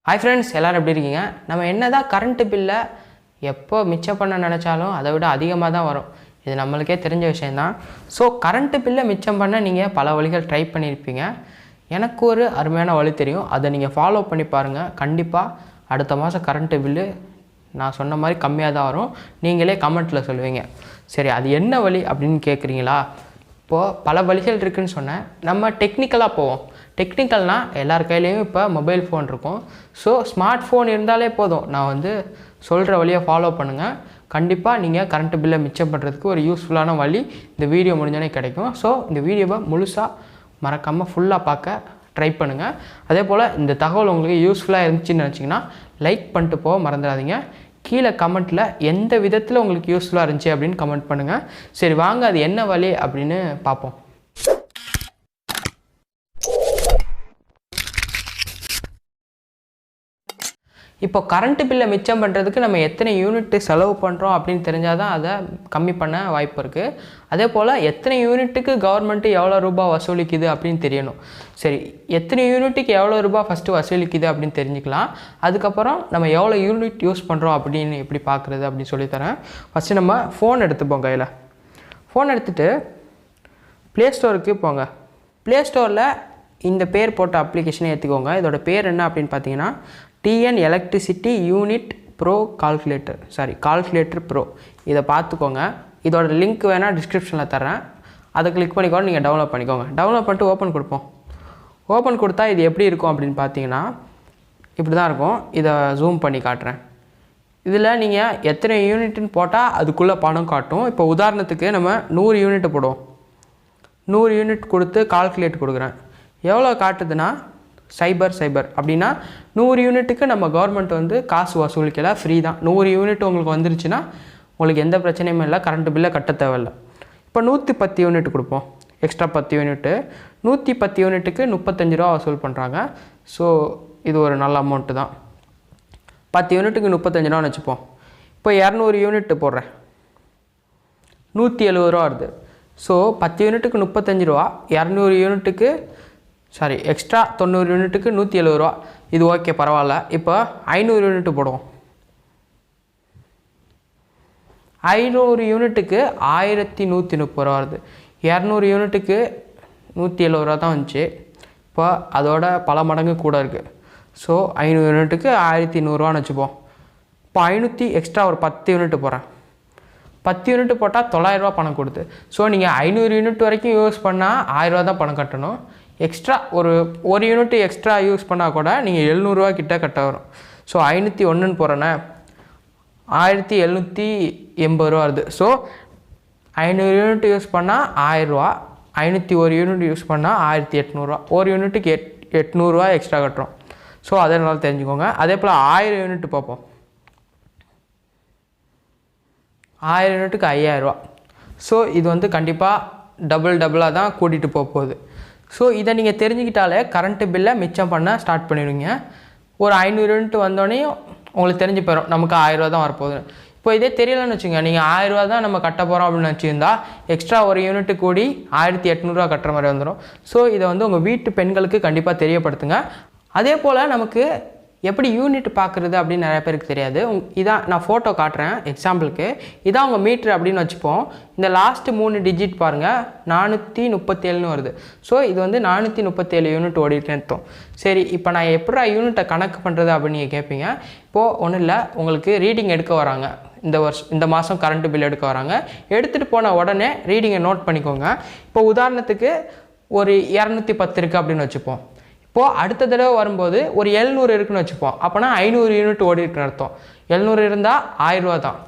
Hi friends, எல்லோரும் எப்படி இருக்கீங்க? நம்ம என்ன தான் கரண்ட்டு பில்லை எப்போ மிச்சம் பண்ண நினச்சாலும் அதை விட அதிகமாக தான் வரும். இது நம்மளுக்கே தெரிஞ்ச விஷயந்தான். ஸோ கரண்ட்டு பில்லை மிச்சம் பண்ண நீங்கள் பல வழிகள் ட்ரை பண்ணியிருப்பீங்க. எனக்கு ஒரு அருமையான வழி தெரியும். அதை நீங்கள் ஃபாலோ பண்ணி பாருங்கள். கண்டிப்பாக அடுத்த மாதம் கரண்ட்டு பில்லு நான் சொன்ன மாதிரி கம்மியாக தான் வரும். நீங்களே கமெண்ட்டில் சொல்லுவீங்க. சரி, அது என்ன வழி அப்படின்னு கேட்குறீங்களா? இப்போது பல வழிகள் இருக்குதுன்னு சொன்னேன். நம்ம டெக்னிக்கலாக போவோம். டெக்னிக்கல்னால் எல்லார் கையிலையும் இப்போ மொபைல் ஃபோன் இருக்கும். ஸோ ஸ்மார்ட் ஃபோன் இருந்தாலே போதும். நான் சொல்கிற வழியை ஃபாலோ பண்ணுங்கள். கண்டிப்பாக நீங்கள் கரண்ட்டு பில்லை மிச்சம் பண்ணுறதுக்கு ஒரு யூஸ்ஃபுல்லான வழி இந்த வீடியோ முடிஞ்சோடனே கிடைக்கும். ஸோ இந்த வீடியோவை முழுசாக மறக்காமல் ஃபுல்லாக பார்க்க ட்ரை பண்ணுங்கள். அதே போல் இந்த தகவல் உங்களுக்கு யூஸ்ஃபுல்லாக இருந்துச்சுன்னு நினச்சிங்கன்னா லைக் பண்ணிட்டு போக மறந்துடாதீங்க. கீழே கமெண்ட்டில் எந்த விதத்தில் உங்களுக்கு யூஸ்ஃபுல்லாக இருந்துச்சு அப்படின்னு கமெண்ட் பண்ணுங்கள். சரி, வாங்க அது என்ன வழி அப்படின்னு பார்ப்போம். இப்போ கரண்ட்டு பில்லை மிச்சம் பண்ணுறதுக்கு நம்ம எத்தனை யூனிட்டு செலவு பண்ணுறோம் அப்படின்னு தெரிஞ்சால் தான் அதை கம்மி பண்ண வாய்ப்பு இருக்குது. அதே போல் எத்தனை யூனிட்டுக்கு கவர்மெண்ட்டு எவ்வளோ ரூபா வசூலிக்குது அப்படின்னு தெரியணும். சரி, எத்தனை யூனிட்டுக்கு எவ்வளோ ரூபா ஃபஸ்ட்டு வசூலிக்குது அப்படின்னு தெரிஞ்சுக்கலாம். அதுக்கப்புறம் நம்ம எவ்வளோ யூனிட் யூஸ் பண்ணுறோம் அப்படின்னு எப்படி பார்க்குறது அப்படின்னு சொல்லித்தரேன். ஃபஸ்ட்டு நம்ம ஃபோன் எடுத்துப்போம். கையில் ஃபோன் எடுத்துகிட்டு ப்ளே ஸ்டோருக்கு போங்க. ப்ளே ஸ்டோரில் இந்த பேர் போட்ட அப்ளிகேஷனை ஏற்றுக்கோங்க. இதோட பேர் என்ன அப்படின்னு பார்த்தீங்கன்னா TN electricity unit bro calculator bro. இதை பார்த்துக்கோங்க. இதோட லிங்க் வேணால் டிஸ்கிரிப்ஷனில் தரேன். அதை கிளிக் பண்ணிக்கோங்க. நீங்கள் டவுன்லோட் பண்ணிக்கோங்க. டவுன்லோட் பண்ணிட்டு ஓப்பன் கொடுப்போம். ஓப்பன் கொடுத்தா இது எப்படி இருக்கும் அப்படின்னு பார்த்தீங்கன்னா இப்படி தான் இருக்கும். இதை ஜூம் பண்ணி காட்டுறேன். இதில் நீங்கள் எத்தனை யூனிட்னு போட்டால் அதுக்குள்ளே பணம் காட்டும். இப்போ உதாரணத்துக்கு நம்ம 100 யூனிட் போடுவோம். 100 யூனிட் கொடுத்து கால்குலேட் கொடுக்குறேன். எவ்வளோ காட்டுதுன்னா சைபர் அப்படின்னா 100 யூனிட்டுக்கு நம்ம கவர்மெண்ட் காசு வசூலிக்கலை, ஃப்ரீ தான். 100 யூனிட் உங்களுக்கு வந்துருச்சுன்னா உங்களுக்கு எந்த பிரச்சனையுமே இல்லை, கரண்ட்டு பில்லை கட்ட தேவையில்லை. இப்போ 110 யூனிட் கொடுப்போம். எக்ஸ்ட்ரா 10 யூனிட்டு 110 யூனிட்டுக்கு 35 ரூபா வசூல் பண்ணுறாங்க. ஸோ இது ஒரு நல்ல அமௌண்ட்டு தான். 10 யூனிட்டுக்கு 35 ரூபான்னு வச்சுப்போம். இப்போ 200 யூனிட் போடுறேன். 170 ரூபா வருது. ஸோ 10 யூனிட்டுக்கு 35 ரூபா, 200 யூனிட்டுக்கு எக்ஸ்ட்ரா 90 யூனிட்டுக்கு 170 ரூபா. இது ஓகே, பரவாயில்ல. இப்போ 500 யூனிட்டு போடுவோம். 500 யூனிட்டுக்கு 1130 ரூபா வருது. 200 யூனிட்டுக்கு 170 ரூபா தான் வந்துச்சு. இப்போ அதோட பல மடங்கு கூட இருக்குது. ஸோ 500 யூனிட்டுக்கு 1100 வச்சுப்போம். இப்போ 500 எக்ஸ்ட்ரா ஒரு 10 யூனிட் போகிறேன். 10 யூனிட் போட்டால் 900 ரூபா பணம் கொடுத்து. ஸோ நீங்கள் 500 யூனிட் வரைக்கும் யூஸ் பண்ணால் 1000 ரூபா தான் பணம் கட்டணும். எக்ஸ்ட்ரா ஒரு யூனிட் எக்ஸ்ட்ரா யூஸ் பண்ணால் கூட நீங்கள் 700 ரூபா கிட்ட கட்ட வரும். ஸோ 501 போகிறேன்னே 1780 ரூபா வருது. ஸோ 500 யூனிட் யூஸ் பண்ணால் 1000 ரூபா, 501 யூனிட் யூஸ் பண்ணால் 1800 ரூபா. ஒரு யூனிட்டுக்கு 800 ரூபா எக்ஸ்ட்ரா கட்டுறோம். ஸோ அதனால தெரிஞ்சுக்கோங்க. அதே போல் 1000 யூனிட் பார்ப்போம். 1000 யூனிட்டுக்கு 5000 ரூபா. ஸோ இது கண்டிப்பாக டபுளாக தான் கூட்டிகிட்டு போகுது. ஸோ இதை நீங்கள் தெரிஞ்சுக்கிட்டாலே கரண்ட்டு பில்லை மிச்சம் பண்ண ஸ்டார்ட் பண்ணிவிடுங்க. ஒரு 500 யூனிட் வந்தோடனே உங்களுக்கு தெரிஞ்சு போயிடும் நமக்கு 1000 ரூபா தான் வரப்போகுது. இப்போ இதே தெரியலன்னு வச்சுங்க, நீங்கள் 1000 ரூபா தான் நம்ம கட்ட போகிறோம் அப்படின்னு வச்சுருந்தா எக்ஸ்ட்ரா ஒரு யூனிட்டு கூடி 1800 ரூபா கட்டுற மாதிரி வந்துடும். ஸோ இதை உங்கள் வீட்டு பெண்களுக்கு கண்டிப்பாக தெரியப்படுத்துங்க. அதே போல் நமக்கு எப்படி யூனிட் பார்க்குறது அப்படின்னு நிறைய பேருக்கு தெரியாது. இதான் நான் ஃபோட்டோ காட்டுறேன் எக்ஸாம்பிளுக்கு. இதான் உங்கள் மீட்ரு அப்படின்னு வச்சுப்போம். இந்த லாஸ்ட்டு 3 டிஜிட் பாருங்கள், 437ன்னு வருது. ஸோ இது 437 யூனிட் ஓடிட்டு அர்த்தம். சரி, இப்போ நான் எப்படா யூனிட்டை கணக்கு பண்ணுறது அப்படின்னு நீங்கள் கேட்பீங்க. இப்போது ஒன்றும் இல்லை, உங்களுக்கு ரீடிங் எடுக்க வராங்க. இந்த மாதம் கரண்ட்டு பில் எடுக்க வராங்க. எடுத்துகிட்டு போன உடனே ரீடிங்கை நோட் பண்ணிக்கோங்க. இப்போ உதாரணத்துக்கு ஒரு 210 இருக்குது அப்படின்னு வச்சுப்போம். இப்போது அடுத்த தடவை வரும்போது ஒரு 700 இருக்குன்னு வச்சுப்போம். அப்போனா 500 யூனிட் ஓடிட்டுன்னு அர்த்தம். 700 இருந்தால் 1000 ரூபா தான்.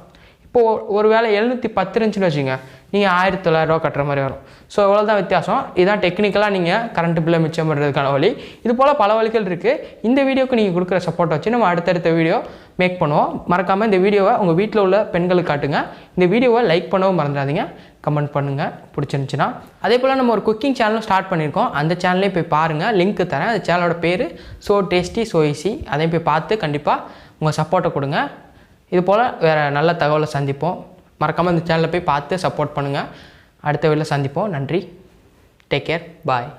இப்போது ஒரு வேளை 710 இருந்துச்சுன்னு வச்சுங்க, நீங்கள் 1900 ரூபா கட்டுற மாதிரி வரும். ஸோ இவ்வளோ தான் வித்தியாசம். இதுதான் டெக்னிக்கலாக நீங்கள் கரண்ட்டு பில்லை மிச்சம் பண்ணுறதுக்கான வழி. இது போல் பல வழிகள் இருக்குது. இந்த வீடியோக்கு நீங்கள் கொடுக்குற சப்போர்ட்டை வச்சு நம்ம அடுத்தடுத்த வீடியோ மேக் பண்ணுவோம். மறக்காமல் இந்த வீடியோவை உங்கள் வீட்டில் உள்ள பெண்களுக்கு காட்டுங்க. இந்த வீடியோவை லைக் பண்ணவும் மறந்துடாதீங்க. கமெண்ட் பண்ணுங்கள் பிடிச்சிருந்துச்சின்னா. அதே போல் நம்ம ஒரு குக்கிங் சேனலும் ஸ்டார்ட் பண்ணியிருக்கோம். அந்த சேனல்லையும் போய் பாருங்கள், லிங்க் தரேன். அந்த சேனலோட பேர் ஸோ டேஸ்டி ஸோ ஈஸி. அதையும் போய் பார்த்து கண்டிப்பாக உங்கள் சப்போர்ட்டை கொடுங்க. இது போல் வேறு நல்ல தகவலை சந்திப்போம். மறக்காமல் இந்த சேனலை போய் பார்த்து சப்போர்ட் பண்ணுங்கள். அடுத்த வீடியோவில் சந்திப்போம். நன்றி. Take care. பாய்.